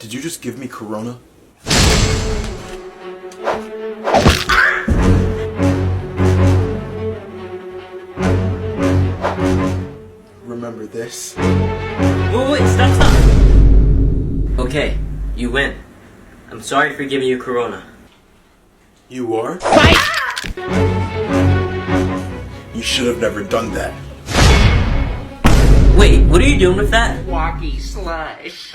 Did you just give me Corona? Remember this? Wait, stop. Okay, you win. I'm sorry for giving you Corona. You are? Fight! You should have never done that. Wait, what are you doing with that? Walkie slush.